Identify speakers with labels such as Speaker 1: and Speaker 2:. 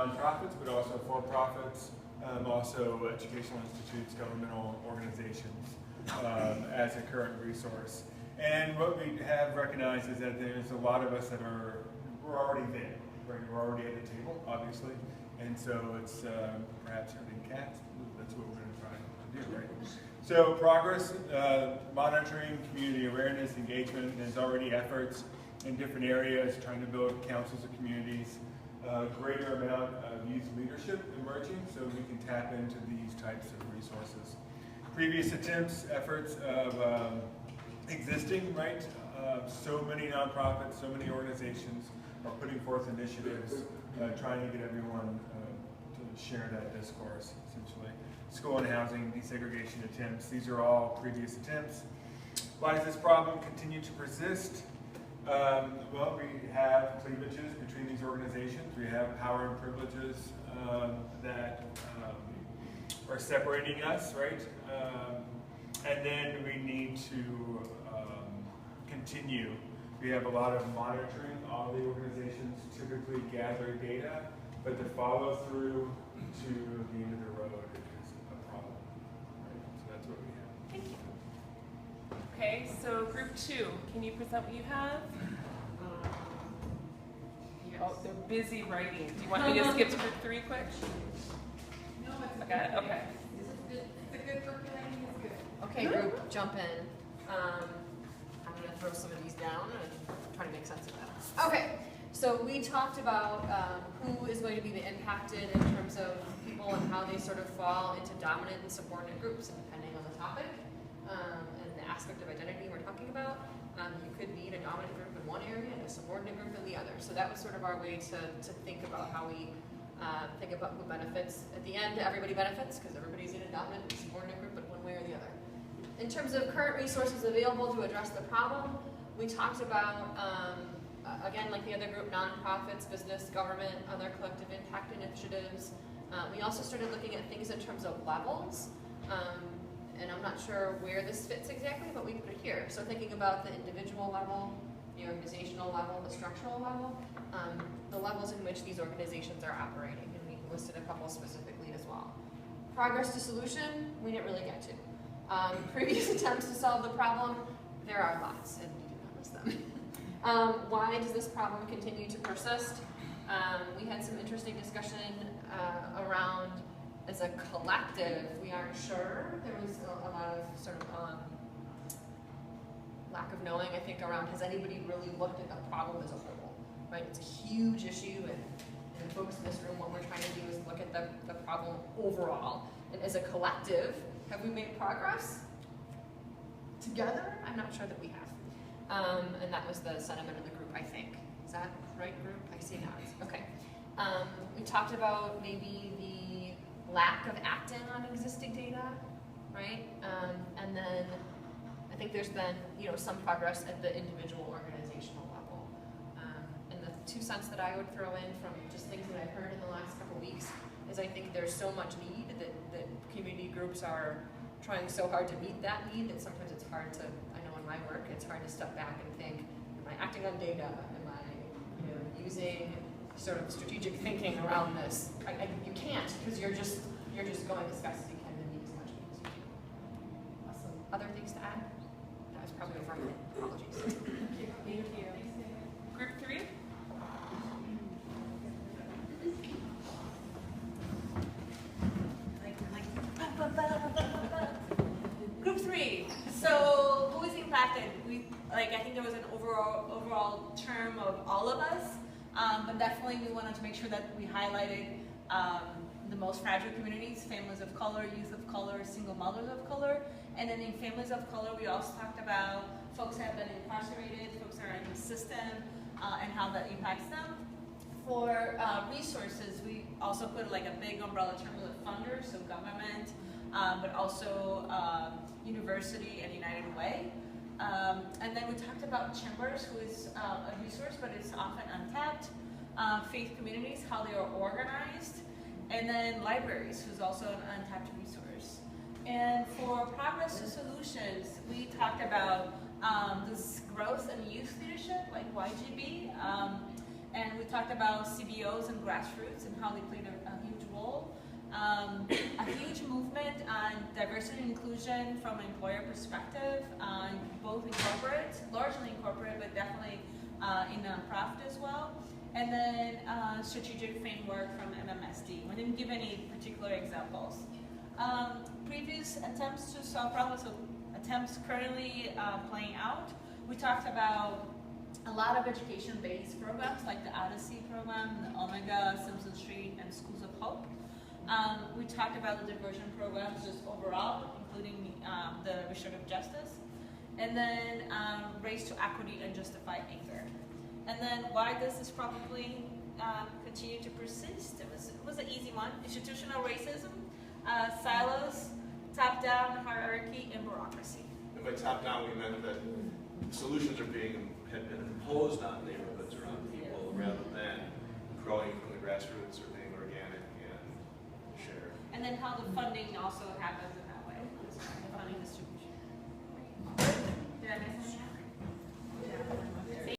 Speaker 1: nonprofits, but also for-profits, also educational institutes, governmental organizations as a current resource. And what we have recognized is that there's a lot of us that we're already there, right? We're already at the table, obviously, and so it's perhaps herding cats. That's what we're going to try to do, right? So progress, monitoring, community awareness, engagement. There's already efforts in different areas trying to build councils of communities. Greater amount of youth leadership emerging, so we can tap into these types of resources. Previous attempts, efforts of existing, right? So many nonprofits, so many organizations are putting forth initiatives, trying to get everyone to share that discourse, essentially. School and housing, desegregation attempts, these are all previous attempts. Why does this problem continue to persist? Well, we have cleavages between these organizations. We have power and privileges that are separating us, right? And then we need to continue. We have a lot of monitoring. All the organizations typically gather data, but the follow through to the end of the road is a problem. Right? So that's what we have.
Speaker 2: Thank you. Okay, so group 2, can you present what you have?
Speaker 3: Yes.
Speaker 2: Oh, they're busy writing. Do you want me to skip to group 3 quick?
Speaker 3: No, it's
Speaker 2: I got it, okay.
Speaker 3: This is good. It's a good percolating, it's good.
Speaker 4: Okay, group, jump in. I'm going to throw some of these down and try to make sense of that. Okay, so we talked about who is going to be impacted in terms of people and how they sort of fall into dominant and subordinate groups, and depending on the topic and the aspect of identity we're talking about. You could need a dominant group in one area and a subordinate group in the other. So that was sort of our way to think about how we think about who benefits. At the end, everybody benefits because everybody's in a dominant and subordinate group, but one way or the other. In terms of current resources available to address the problem, we talked about, again, like the other group, nonprofits, business, government, other collective impact initiatives. We also started looking at things in terms of levels. And I'm not sure where this fits exactly, but we put it here. So thinking about the individual level, the organizational level, the structural level, the levels in which these organizations are operating, and we listed a couple specifically as well. Progress to solution, we didn't really get to. Previous attempts to solve the problem, there are lots, and we do not list them. Why does this problem continue to persist? We had some interesting discussion around, as a collective, we aren't sure. There was a lot of sort of lack of knowing, I think, around has anybody really looked at the problem as a whole, right? It's a huge issue, and folks in this room, what we're trying to do is look at the problem overall. And as a collective, have we made progress together? I'm not sure that we have. And that was the sentiment of the group, I think. Is that right, group? I see nods. Okay. We talked about maybe the lack of acting on existing data, right? And then I think there's been, some progress at the individual organizational level. And the 2 cents that I would throw in from just things that I've heard in the last couple weeks is I think there's so much need that community groups are trying so hard to meet that need that sometimes it's hard to, I know in my work, it's hard to step back and think, am I acting on data? Am I using sort of strategic thinking around this? You can't, because you're just going as fast as you can and need as much as you can. Awesome. Other things to add? That was probably over a minute. Apologies.
Speaker 2: Thank you. Group 3?
Speaker 5: Group 3. So who is impacted? I think there was an overall term of all of us, but definitely we wanted to make sure that we highlighted the most fragile communities, families of color, youth of color, single mothers of color, and then in families of color we also talked about folks that have been incarcerated, folks that are in the system, and how that impacts them. For resources, we also put like a big umbrella term of funders, so government, but also university and United Way. And then we talked about chambers, who is a resource, but it's often untapped. Faith communities, how they are organized. And then libraries, who's also an untapped resource. And for progress to solutions, we talked about this growth in youth leadership, like YGB. And we talked about CBOs and grassroots and how they played a huge role. A huge movement on diversity and inclusion from an employer perspective, both in corporate, largely in corporate, but definitely in nonprofit as well. And then strategic framework from MMSD. We didn't give any particular examples. Previous attempts to solve problems, so attempts currently playing out. We talked about a lot of education-based programs like the Odyssey program, the Omega, Simpson Street, and Schools of Hope. We talked about the diversion programs just overall, including the restorative justice. And then race to equity and justified anger. And then why does this probably continue to persist? It was an easy one. Institutional racism, silos, top-down hierarchy, and bureaucracy.
Speaker 6: And by top-down, we meant that solutions had been imposed on neighborhoods or on people rather than growing from the grassroots or being organic and shared.
Speaker 5: And then how the funding also happens and